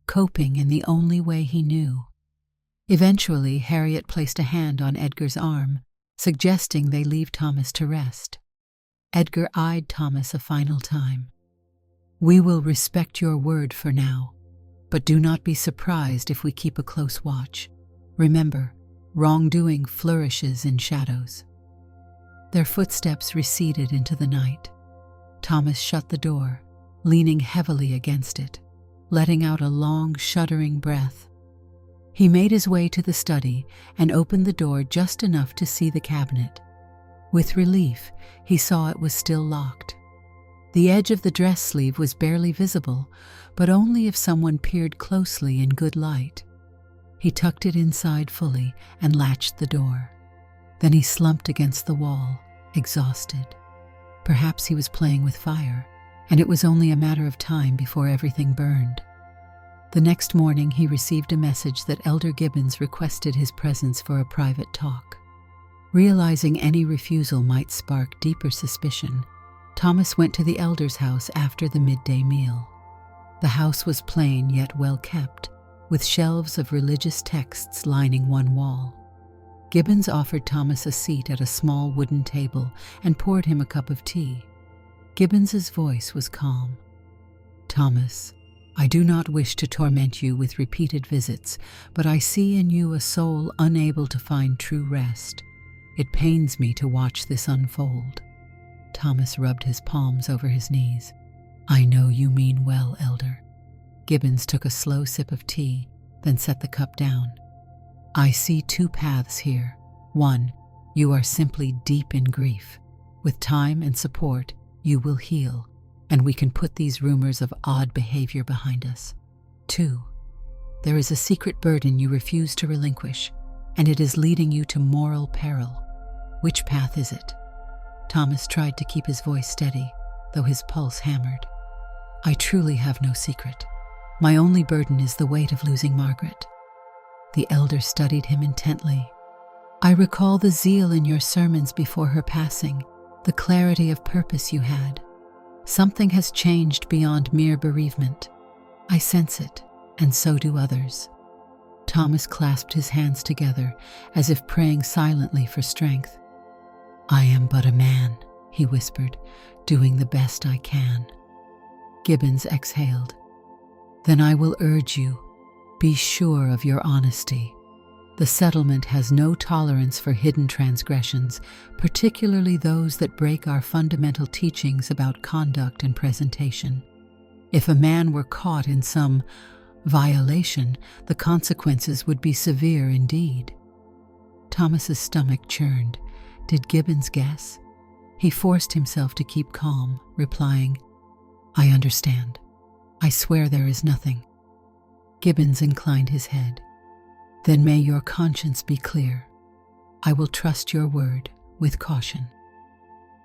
coping in the only way he knew. Eventually, Harriet placed a hand on Edgar's arm, suggesting they leave Thomas to rest. Edgar eyed Thomas a final time. "We will respect your word for now, but do not be surprised if we keep a close watch. Remember, wrongdoing flourishes in shadows." Their footsteps receded into the night. Thomas shut the door, leaning heavily against it, letting out a long, shuddering breath. He made his way to the study and opened the door just enough to see the cabinet. With relief, he saw it was still locked. The edge of the dress sleeve was barely visible, but only if someone peered closely in good light. He tucked it inside fully and latched the door. Then he slumped against the wall, exhausted. Perhaps he was playing with fire, and it was only a matter of time before everything burned. The next morning he received a message that Elder Gibbons requested his presence for a private talk. Realizing any refusal might spark deeper suspicion, Thomas went to the elder's house after the midday meal. The house was plain yet well kept, with shelves of religious texts lining one wall. Gibbons offered Thomas a seat at a small wooden table and poured him a cup of tea. Gibbons's voice was calm. "Thomas, I do not wish to torment you with repeated visits, but I see in you a soul unable to find true rest. It pains me to watch this unfold." Thomas rubbed his palms over his knees. "I know you mean well, Elder. Gibbons took a slow sip of tea, then set the cup down. I see two paths here. One, you are simply deep in grief. With time and support, you will heal, and we can put these rumors of odd behavior behind us. Two, there is a secret burden you refuse to relinquish, and it is leading you to moral peril. Which path is it? Thomas tried to keep his voice steady, though his pulse hammered. I truly have no secret. My only burden is the weight of losing Margaret. The elder studied him intently. I recall the zeal in your sermons before her passing, the clarity of purpose you had. Something has changed beyond mere bereavement. I sense it, and so do others. Thomas clasped his hands together, as if praying silently for strength. I am but a man, he whispered, doing the best I can. Gibbons exhaled. Then I will urge you, be sure of your honesty. The settlement has no tolerance for hidden transgressions, particularly those that break our fundamental teachings about conduct and presentation. If a man were caught in some violation, the consequences would be severe indeed. Thomas's stomach churned. Did Gibbons guess? He forced himself to keep calm, replying, I understand. I swear there is nothing. Gibbons inclined his head. Then may your conscience be clear. I will trust your word with caution.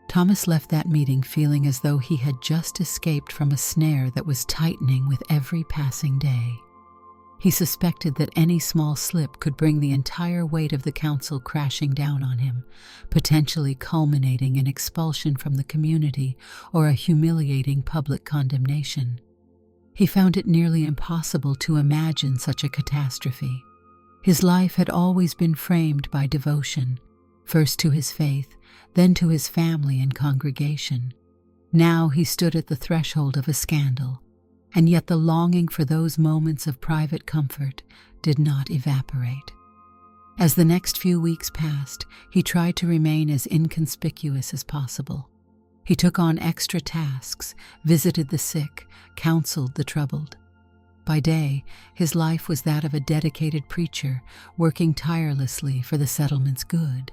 Thomas left that meeting feeling as though he had just escaped from a snare that was tightening with every passing day. He suspected that any small slip could bring the entire weight of the council crashing down on him, potentially culminating in expulsion from the community or a humiliating public condemnation. He found it nearly impossible to imagine such a catastrophe. His life had always been framed by devotion, first to his faith, then to his family and congregation. Now he stood at the threshold of a scandal, and yet the longing for those moments of private comfort did not evaporate. As the next few weeks passed, he tried to remain as inconspicuous as possible. He took on extra tasks, visited the sick, counseled the troubled. By day, his life was that of a dedicated preacher, working tirelessly for the settlement's good.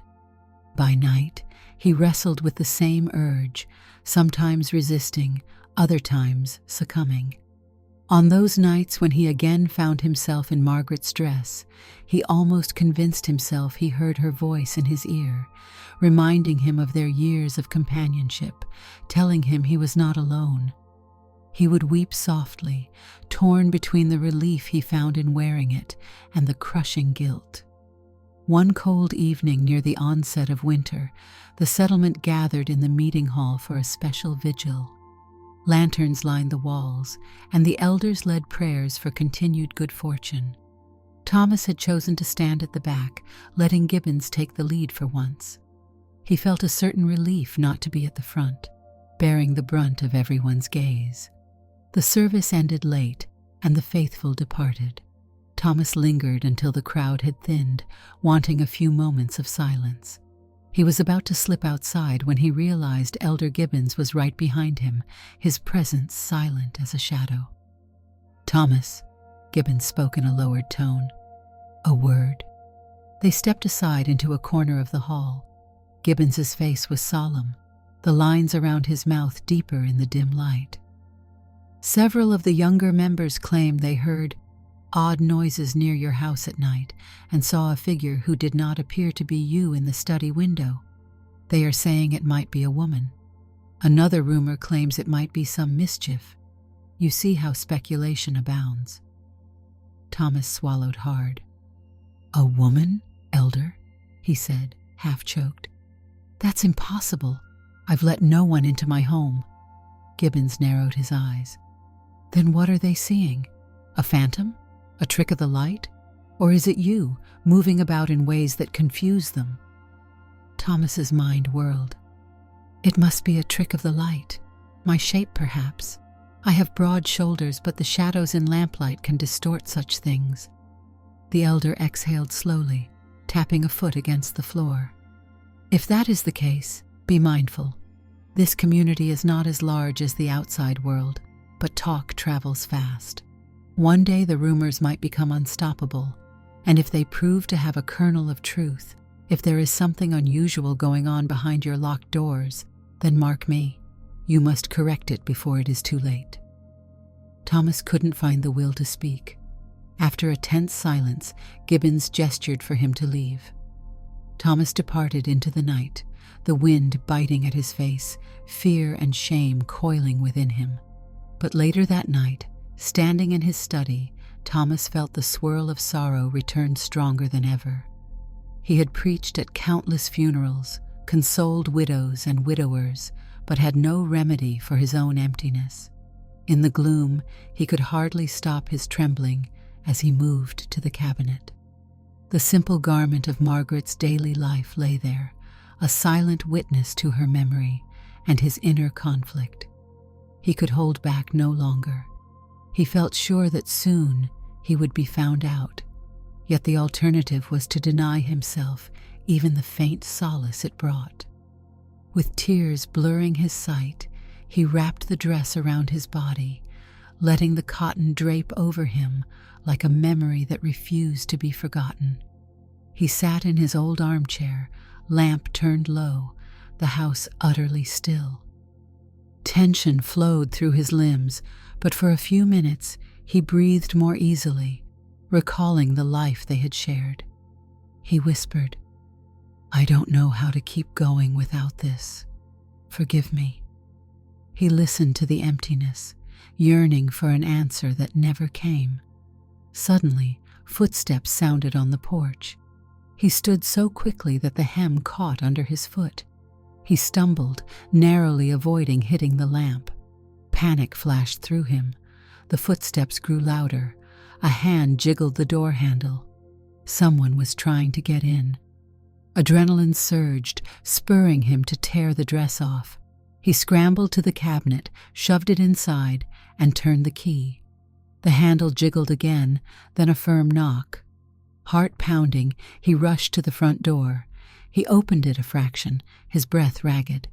By night, he wrestled with the same urge, sometimes resisting, other times succumbing. On those nights when he again found himself in Margaret's dress, he almost convinced himself he heard her voice in his ear, reminding him of their years of companionship, telling him he was not alone. He would weep softly, torn between the relief he found in wearing it and the crushing guilt. One cold evening near the onset of winter, the settlement gathered in the meeting hall for a special vigil. Lanterns lined the walls, and the elders led prayers for continued good fortune. Thomas had chosen to stand at the back, letting Gibbons take the lead for once. He felt a certain relief not to be at the front, bearing the brunt of everyone's gaze. The service ended late, and the faithful departed. Thomas lingered until the crowd had thinned, wanting a few moments of silence. He was about to slip outside when he realized Elder Gibbons was right behind him, his presence silent as a shadow. Thomas, Gibbons spoke in a lowered tone. A word. They stepped aside into a corner of the hall. Gibbons's face was solemn, the lines around his mouth deeper in the dim light. Several of the younger members claimed they heard odd noises near your house at night and saw a figure who did not appear to be you in the study window. They are saying it might be a woman. Another rumor claims it might be some mischief. You see how speculation abounds. Thomas swallowed hard. A woman, Elder? He said, half-choked. That's impossible. I've let no one into my home. Gibbons narrowed his eyes. Then what are they seeing? A phantom? A trick of the light? Or is it you, moving about in ways that confuse them? Thomas's mind whirled. It must be a trick of the light. My shape, perhaps. I have broad shoulders, but the shadows in lamplight can distort such things. The elder exhaled slowly, tapping a foot against the floor. If that is the case, be mindful. This community is not as large as the outside world, but talk travels fast. One day the rumors might become unstoppable, and if they prove to have a kernel of truth, if there is something unusual going on behind your locked doors, then mark me, you must correct it before it is too late. Thomas couldn't find the will to speak. After a tense silence, Gibbons gestured for him to leave. Thomas departed into the night, the wind biting at his face, fear and shame coiling within him. But later that night, standing in his study, Thomas felt the swirl of sorrow return stronger than ever. He had preached at countless funerals, consoled widows and widowers, but had no remedy for his own emptiness. In the gloom, he could hardly stop his trembling as he moved to the cabinet. The simple garment of Margaret's daily life lay there, a silent witness to her memory and his inner conflict. He could hold back no longer. He felt sure that soon he would be found out, yet the alternative was to deny himself even the faint solace it brought. With tears blurring his sight, he wrapped the dress around his body, letting the cotton drape over him like a memory that refused to be forgotten. He sat in his old armchair, lamp turned low, the house utterly still. Tension flowed through his limbs, but for a few minutes he breathed more easily, recalling the life they had shared. He whispered, "I don't know how to keep going without this. Forgive me." He listened to the emptiness, yearning for an answer that never came. Suddenly, footsteps sounded on the porch. He stood so quickly that the hem caught under his foot. He stumbled, narrowly avoiding hitting the lamp. Panic flashed through him. The footsteps grew louder. A hand jiggled the door handle. Someone was trying to get in. Adrenaline surged, spurring him to tear the dress off. He scrambled to the cabinet, shoved it inside, and turned the key. The handle jiggled again, then a firm knock. Heart pounding, he rushed to the front door. He opened it a fraction, his breath ragged.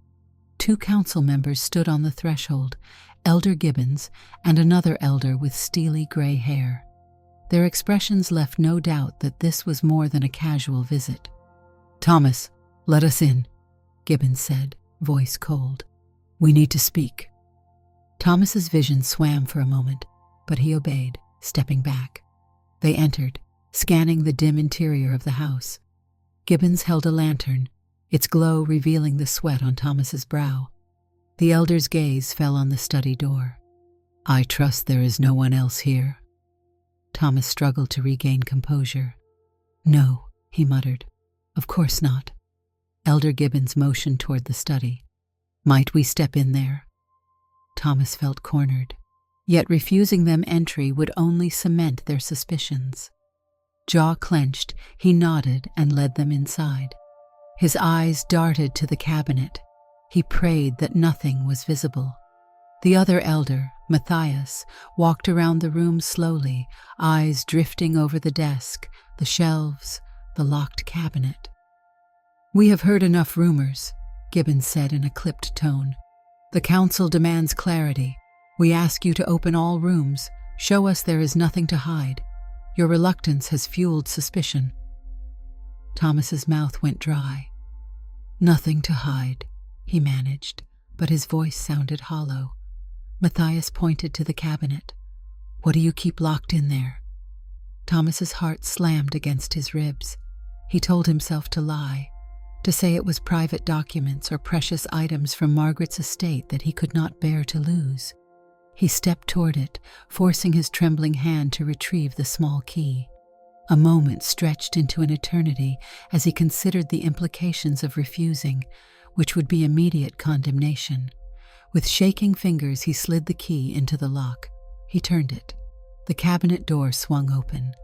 2 council members stood on the threshold, Elder Gibbons and another elder with steely gray hair. Their expressions left no doubt that this was more than a casual visit. "Thomas, let us in," Gibbons said, voice cold. "We need to speak." Thomas's vision swam for a moment, but he obeyed, stepping back. They entered, scanning the dim interior of the house. Gibbons held a lantern, its glow revealing the sweat on Thomas's brow. The elder's gaze fell on the study door. "I trust there is no one else here." Thomas struggled to regain composure. "No," he muttered. "Of course not." Elder Gibbons motioned toward the study. "Might we step in there?" Thomas felt cornered, yet refusing them entry would only cement their suspicions. Jaw clenched, he nodded and led them inside. His eyes darted to the cabinet. He prayed that nothing was visible. The other elder, Matthias, walked around the room slowly, eyes drifting over the desk, the shelves, the locked cabinet. "We have heard enough rumors," Gibbons said in a clipped tone. "The council demands clarity. We ask you to open all rooms, show us there is nothing to hide. Your reluctance has fueled suspicion." Thomas's mouth went dry. "Nothing to hide," he managed, but his voice sounded hollow. Matthias pointed to the cabinet. "What do you keep locked in there?" Thomas's heart slammed against his ribs. He told himself to lie, to say it was private documents or precious items from Margaret's estate that he could not bear to lose. He stepped toward it, forcing his trembling hand to retrieve the small key. A moment stretched into an eternity as he considered the implications of refusing, which would be immediate condemnation. With shaking fingers, he slid the key into the lock. He turned it. The cabinet door swung open.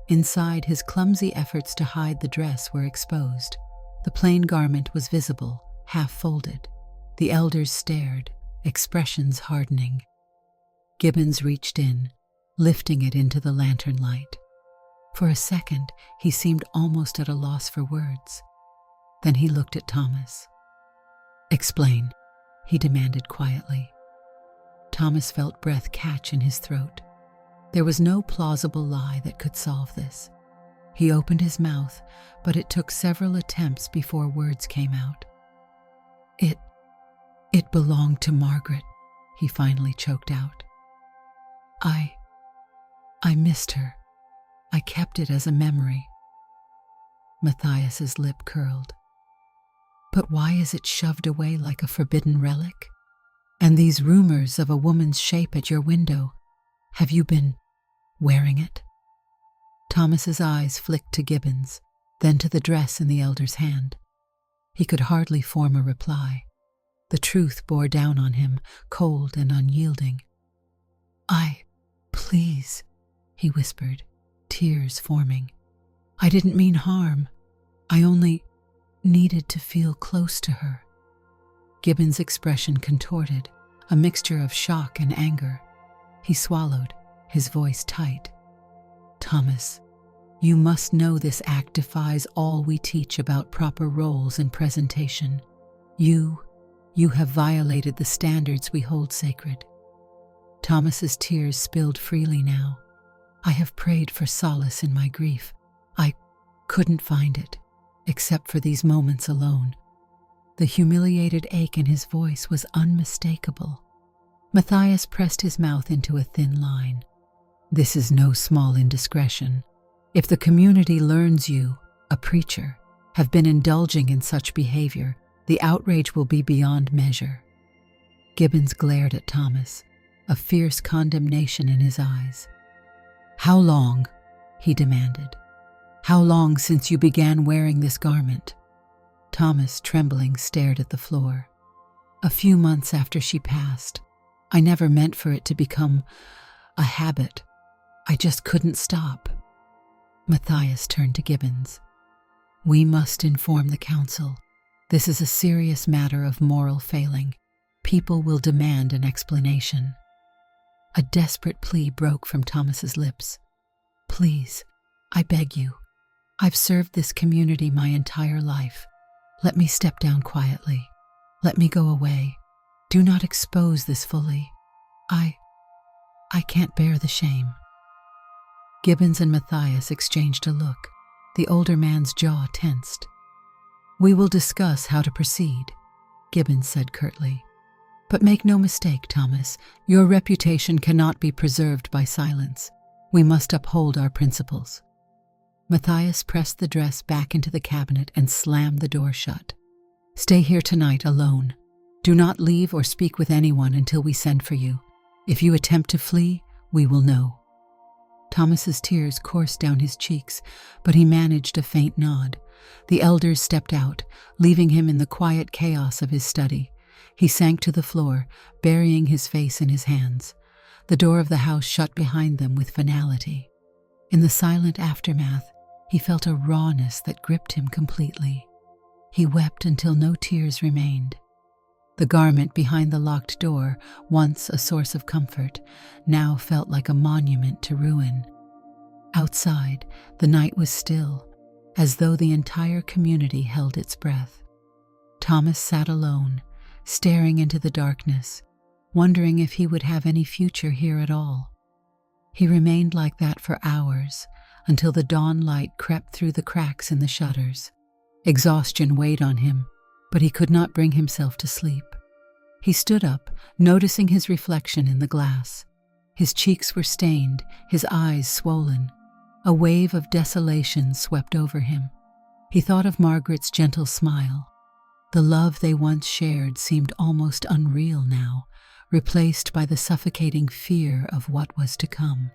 Inside, his clumsy efforts to hide the dress were exposed. The plain garment was visible, half folded. The elders stared, expressions hardening. Gibbons reached in, lifting it into the lantern light. For a second, he seemed almost at a loss for words. Then he looked at Thomas. "Explain," he demanded quietly. Thomas felt breath catch in his throat. There was no plausible lie that could solve this. He opened his mouth, but it took several attempts before words came out. It belonged to Margaret, he finally choked out. I missed her. I kept it as a memory. Matthias's lip curled. But why is it shoved away like a forbidden relic? And these rumors of a woman's shape at your window, have you been wearing it? Thomas's eyes flicked to Gibbons, then to the dress in the elder's hand. He could hardly form a reply. The truth bore down on him, cold and unyielding. Please, he whispered, tears forming. I didn't mean harm. I only needed to feel close to her. Gibbons' expression contorted, a mixture of shock and anger. He swallowed, his voice tight. Thomas, you must know this act defies all we teach about proper roles and presentation. You have violated the standards we hold sacred. Thomas's tears spilled freely now. I have prayed for solace in my grief. I couldn't find it, except for these moments alone. The humiliated ache in his voice was unmistakable. Matthias pressed his mouth into a thin line. This is no small indiscretion. If the community learns you, a preacher, have been indulging in such behavior, the outrage will be beyond measure. Gibbons glared at Thomas, a fierce condemnation in his eyes. How long? He demanded. How long since you began wearing this garment? Thomas, trembling, stared at the floor. A few months after she passed. I never meant for it to become a habit. I just couldn't stop. Matthias turned to Gibbons. We must inform the council. This is a serious matter of moral failing. People will demand an explanation. A desperate plea broke from Thomas's lips. Please, I beg you. I've served this community my entire life. Let me step down quietly. Let me go away. Do not expose this fully. I can't bear the shame. Gibbons and Matthias exchanged a look. The older man's jaw tensed. We will discuss how to proceed, Gibbons said curtly. But make no mistake, Thomas, your reputation cannot be preserved by silence. We must uphold our principles. Matthias pressed the dress back into the cabinet and slammed the door shut. Stay here tonight alone. Do not leave or speak with anyone until we send for you. If you attempt to flee, we will know. Thomas's tears coursed down his cheeks, but he managed a faint nod. The elders stepped out, leaving him in the quiet chaos of his study. He sank to the floor, burying his face in his hands. The door of the house shut behind them with finality. In the silent aftermath, he felt a rawness that gripped him completely. He wept until no tears remained. The garment behind the locked door, once a source of comfort, now felt like a monument to ruin. Outside, the night was still, as though the entire community held its breath. Thomas sat alone, staring into the darkness, wondering if he would have any future here at all. He remained like that for hours, until the dawn light crept through the cracks in the shutters. Exhaustion weighed on him, but he could not bring himself to sleep. He stood up, noticing his reflection in the glass. His cheeks were stained, his eyes swollen. A wave of desolation swept over him. He thought of Margaret's gentle smile. The love they once shared seemed almost unreal now, replaced by the suffocating fear of what was to come.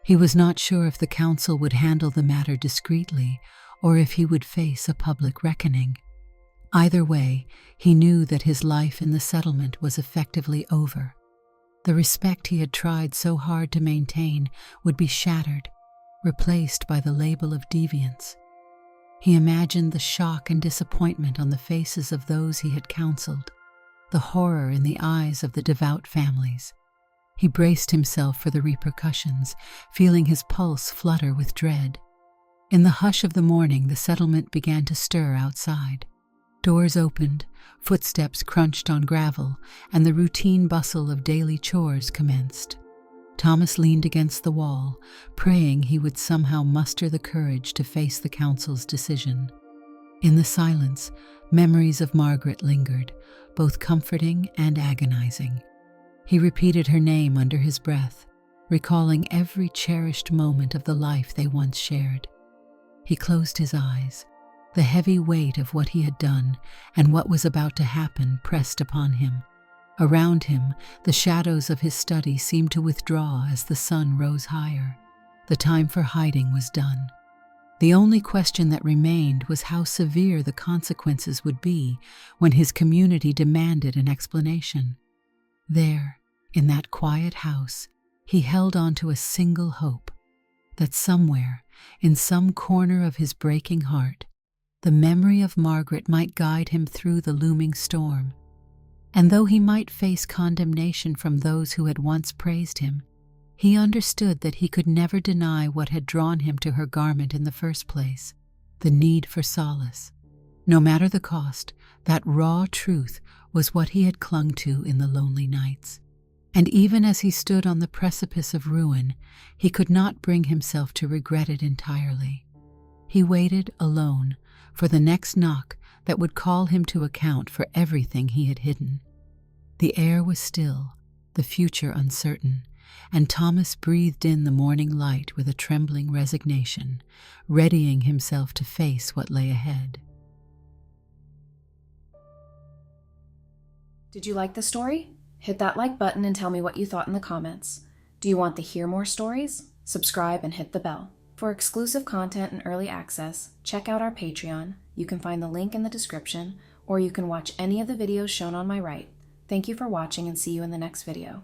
He was not sure if the council would handle the matter discreetly or if he would face a public reckoning. Either way, he knew that his life in the settlement was effectively over. The respect he had tried so hard to maintain would be shattered, replaced by the label of deviance. He imagined the shock and disappointment on the faces of those he had counseled, the horror in the eyes of the devout families. He braced himself for the repercussions, feeling his pulse flutter with dread. In the hush of the morning, the settlement began to stir outside. Doors opened, footsteps crunched on gravel, and the routine bustle of daily chores commenced. Thomas leaned against the wall, praying he would somehow muster the courage to face the council's decision. In the silence, memories of Margaret lingered, both comforting and agonizing. He repeated her name under his breath, recalling every cherished moment of the life they once shared. He closed his eyes. The heavy weight of what he had done and what was about to happen pressed upon him. Around him, the shadows of his study seemed to withdraw as the sun rose higher. The time for hiding was done. The only question that remained was how severe the consequences would be when his community demanded an explanation. There, in that quiet house, he held on to a single hope, that somewhere, in some corner of his breaking heart, the memory of Margaret might guide him through the looming storm. And though he might face condemnation from those who had once praised him, he understood that he could never deny what had drawn him to her garment in the first place, the need for solace. No matter the cost, that raw truth was what he had clung to in the lonely nights. And even as he stood on the precipice of ruin, he could not bring himself to regret it entirely. He waited alone for the next knock that would call him to account for everything he had hidden. The air was still, the future uncertain, and Thomas breathed in the morning light with a trembling resignation, readying himself to face what lay ahead. Did you like the story? Hit that like button and tell me what you thought in the comments. Do you want to hear more stories? Subscribe and hit the bell. For exclusive content and early access, check out our Patreon. You can find the link in the description, or you can watch any of the videos shown on my right. Thank you for watching and see you in the next video.